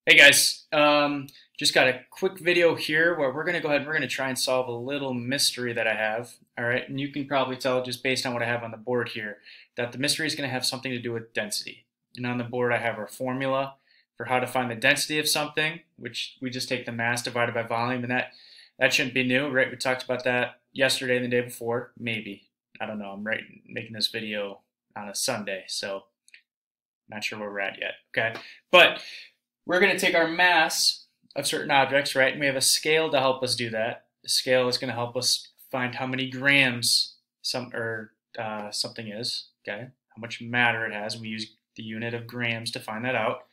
Hey guys, just got a quick video here where we're gonna go ahead and we're gonna try and solve a little mystery that I have. All right, and you can probably tell just based on what I have on the board here that the mystery is gonna have something to do with density. And on the board I have our formula for how to find the density of something, which we just take the mass divided by volume, and that shouldn't be new, right? We talked about that yesterday and the day before, maybe. I don't know. I'm making this video on a Sunday, so not sure where we're at yet. Okay, but we're going to take our mass of certain objects, right? And we have a scale to help us do that. The scale is going to help us find how many grams something is, okay? How much matter it has. We use the unit of grams to find that out.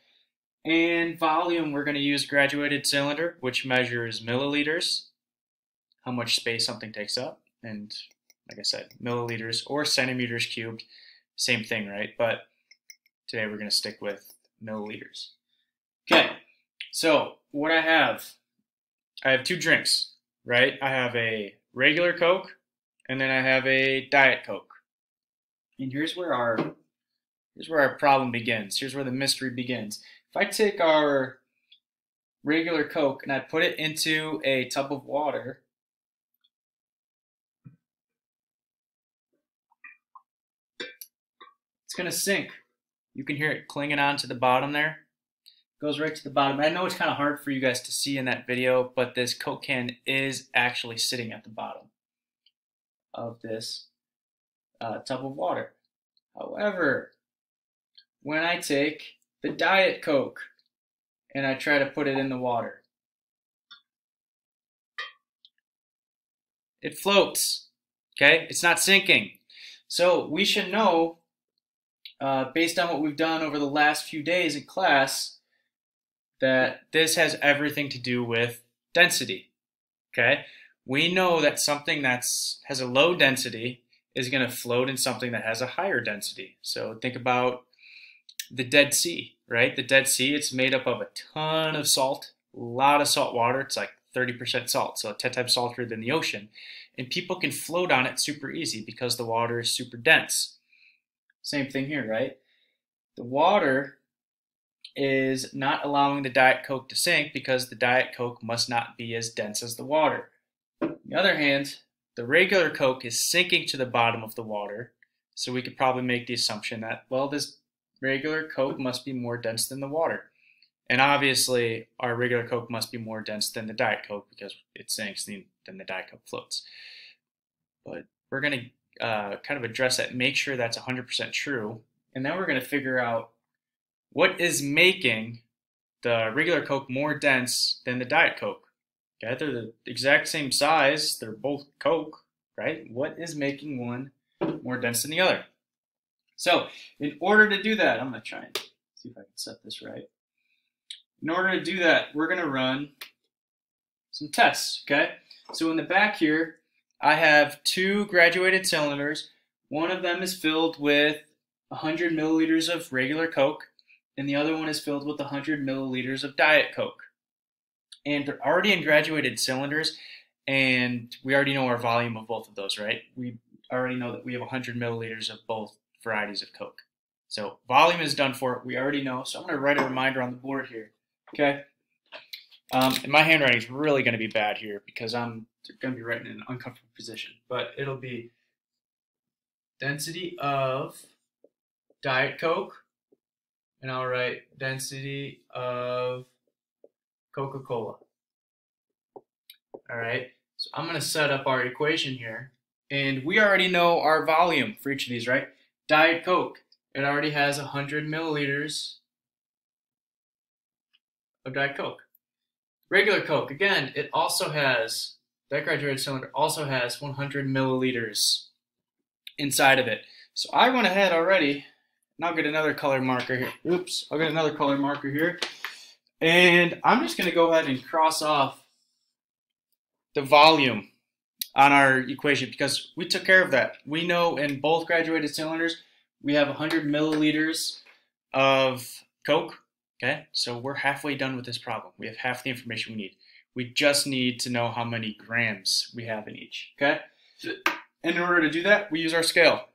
And volume, we're going to use graduated cylinder, which measures milliliters, how much space something takes up. And like I said, milliliters or centimeters cubed, same thing, right? But today we're going to stick with milliliters. Okay, so what I have two drinks, right? I have a regular Coke, and then I have a Diet Coke. And here's where our problem begins. Here's where the mystery begins. If I take our regular Coke and I put it into a tub of water, it's gonna sink. You can hear it clinging on to the bottom there. Goes right to the bottom. I know it's kind of hard for you guys to see in that video, but this Coke can is actually sitting at the bottom of this tub of water. However, when I take the Diet Coke and I try to put it in the water, it floats, okay? It's not sinking. So we should know, based on what we've done over the last few days in class, that this has everything to do with density, okay? We know that something that has a low density is going to float in something that has a higher density. So think about the Dead Sea, right? The Dead Sea, it's made up of a ton of salt, a lot of salt water. It's like 30% salt, so 10 times saltier than the ocean. And people can float on it super easy because the water is super dense. Same thing here, right? The water is not allowing the Diet Coke to sink because the Diet Coke must not be as dense as the water. On the other hand, the regular Coke is sinking to the bottom of the water, so we could probably make the assumption that, well, this regular Coke must be more dense than the water. And obviously, our regular Coke must be more dense than the Diet Coke because it sinks, then the Diet Coke floats. But we're going to kind of address that, make sure that's 100% true, and then we're going to figure out what is making the regular Coke more dense than the Diet Coke. Okay, they're the exact same size, they're both Coke, right? What is making one more dense than the other? So, in order to do that, I'm going to try and see if I can set this right. In order to do that, we're going to run some tests, okay? So in the back here, I have two graduated cylinders. One of them is filled with 100 milliliters of regular Coke, and the other one is filled with 100 milliliters of Diet Coke. And they're already in graduated cylinders, and we already know our volume of both of those, right? We already know that we have 100 milliliters of both varieties of Coke. So volume is done for it. We already know. So I'm going to write a reminder on the board here, okay? And my handwriting is really going to be bad here because I'm going to be writing in an uncomfortable position. But it'll be density of Diet Coke, and I'll write density of Coca-Cola. All right, so I'm going to set up our equation here, and we already know our volume for each of these, right? Diet Coke, it already has 100 milliliters of Diet Coke. Regular Coke, again, it also has, that graduated cylinder also has 100 milliliters inside of it. So I went ahead already, and I'll get another color marker here. Oops, I'll get another color marker here. And I'm just going to go ahead and cross off the volume on our equation because we took care of that. We know in both graduated cylinders, we have 100 milliliters of Coke. Okay, so we're halfway done with this problem. We have half the information we need. We just need to know how many grams we have in each, okay? In order to do that, we use our scale.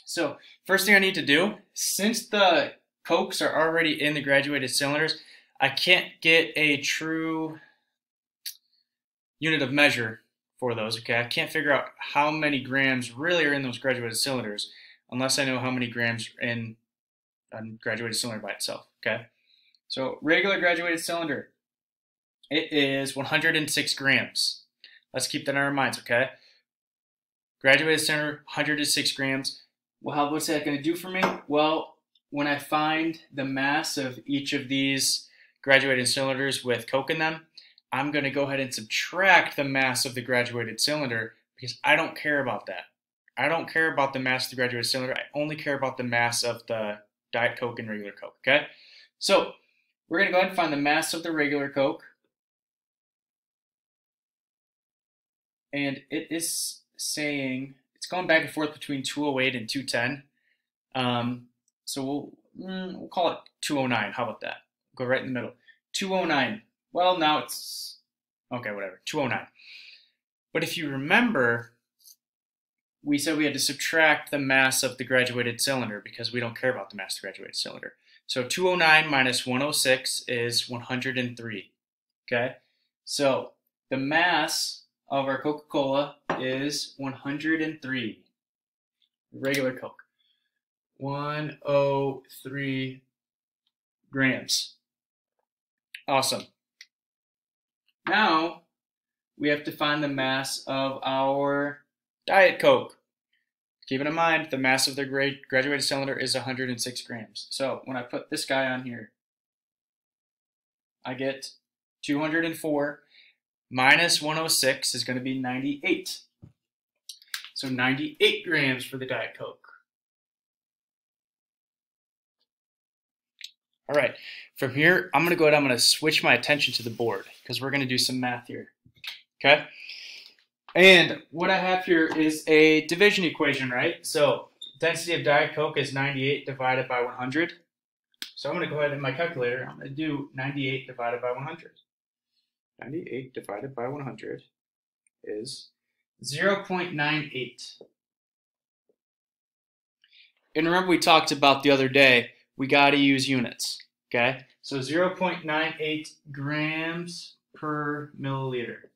So first thing I need to do, since the Cokes are already in the graduated cylinders, I can't get a true unit of measure for those, okay? I can't figure out how many grams really are in those graduated cylinders unless I know how many grams are in a graduated cylinder by itself, okay? So regular graduated cylinder, it is 106 grams. Let's keep that in our minds, okay? Graduated cylinder, 106 grams. Well, what's that going to do for me? Well, when I find the mass of each of these graduated cylinders with Coke in them, I'm going to go ahead and subtract the mass of the graduated cylinder because I don't care about that. I don't care about the mass of the graduated cylinder. I only care about the mass of the Diet Coke and regular Coke, okay? So we're going to go ahead and find the mass of the regular Coke. And it is saying, it's going back and forth between 208 and 210. So we'll call it 209. How about that? Go right in the middle. 209. Well, now it's, okay, whatever, 209. But if you remember, we said we had to subtract the mass of the graduated cylinder because we don't care about the mass of the graduated cylinder. So 209 minus 106 is 103, okay? So the mass of our Coca-Cola is 103, regular Coke. 103 grams. Awesome. Now we have to find the mass of our Diet Coke. Keeping in mind the mass of the graduated cylinder is 106 grams. So when I put this guy on here, I get 204 minus 106 is going to be 98. So 98 grams for the Diet Coke. All right, from here, I'm going to go ahead, I'm going to switch my attention to the board because we're going to do some math here, okay? And what I have here is a division equation, right? So density of Diet Coke is 98 divided by 100. So I'm going to go ahead in my calculator, I'm going to do 98 divided by 100. 98 divided by 100 is 0.98. And remember we talked about the other day, we got to use units, okay? So 0.98 grams per milliliter.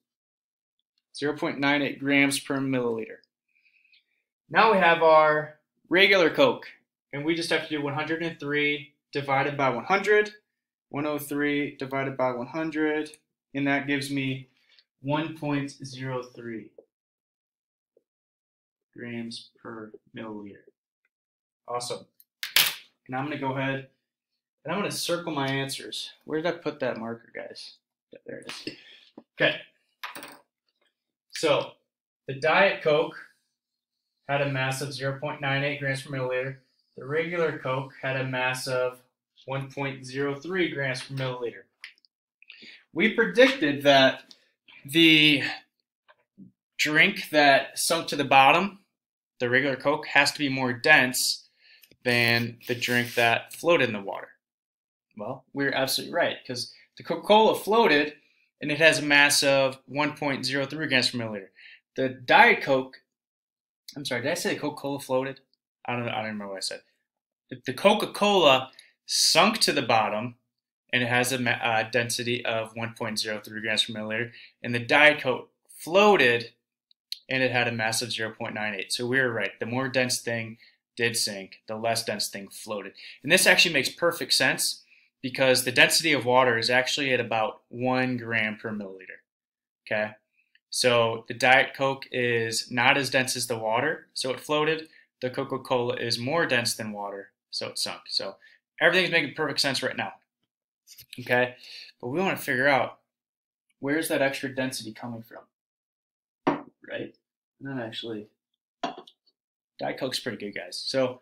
0.98 grams per milliliter. Now we have our regular Coke, and we just have to do 103 divided by 100, 103 divided by 100, and that gives me 1.03 grams per milliliter. Awesome. Now I'm going to go ahead and I'm going to circle my answers. Where did I put that marker, guys? There it is. Okay. So the Diet Coke had a mass of 0.98 grams per milliliter. The regular Coke had a mass of 1.03 grams per milliliter. We predicted that the drink that sunk to the bottom, the regular Coke, has to be more dense than the drink that floated in the water. Well, we're absolutely right, because the Coca-Cola floated and it has a mass of 1.03 grams per milliliter. The Diet Coke, I'm sorry, did I say the Coca-Cola floated? I don't remember what I said. The Coca-Cola sunk to the bottom and it has a density of 1.03 grams per milliliter, and the Diet Coke floated and it had a mass of 0.98. So we were right. The more dense thing did sink, the less dense thing floated. And this actually makes perfect sense because the density of water is actually at about 1 gram per milliliter, okay? So the Diet Coke is not as dense as the water, so it floated. The Coca-Cola is more dense than water, so it sunk. So everything's making perfect sense right now, okay? But we want to figure out, where's that extra density coming from, right? Not actually. Diet Coke's pretty good, guys. So,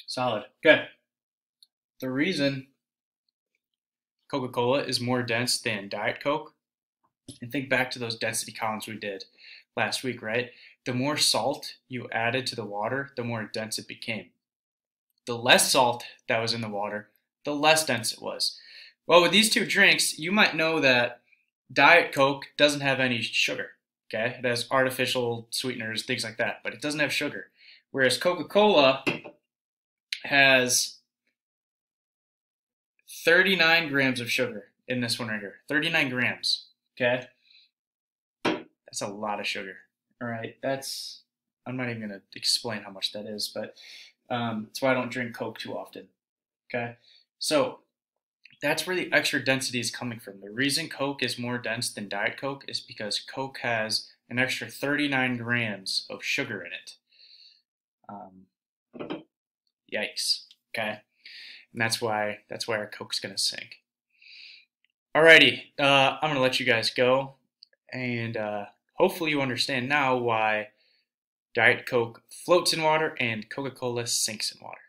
solid. Good. The reason Coca-Cola is more dense than Diet Coke, and think back to those density columns we did last week, right? The more salt you added to the water, the more dense it became. The less salt that was in the water, the less dense it was. Well, with these two drinks, you might know that Diet Coke doesn't have any sugar. Okay, it has artificial sweeteners, things like that, but it doesn't have sugar. Whereas Coca-Cola has 39 grams of sugar in this one right here. 39 grams. Okay? That's a lot of sugar. All right? I'm not even going to explain how much that is, but that's why I don't drink Coke too often. Okay? So that's where the extra density is coming from. The reason Coke is more dense than Diet Coke is because Coke has an extra 39 grams of sugar in it. Yikes. Okay? And that's why our Coke's going to sink. Alrighty, I'm going to let you guys go. And hopefully you understand now why Diet Coke floats in water and Coca-Cola sinks in water.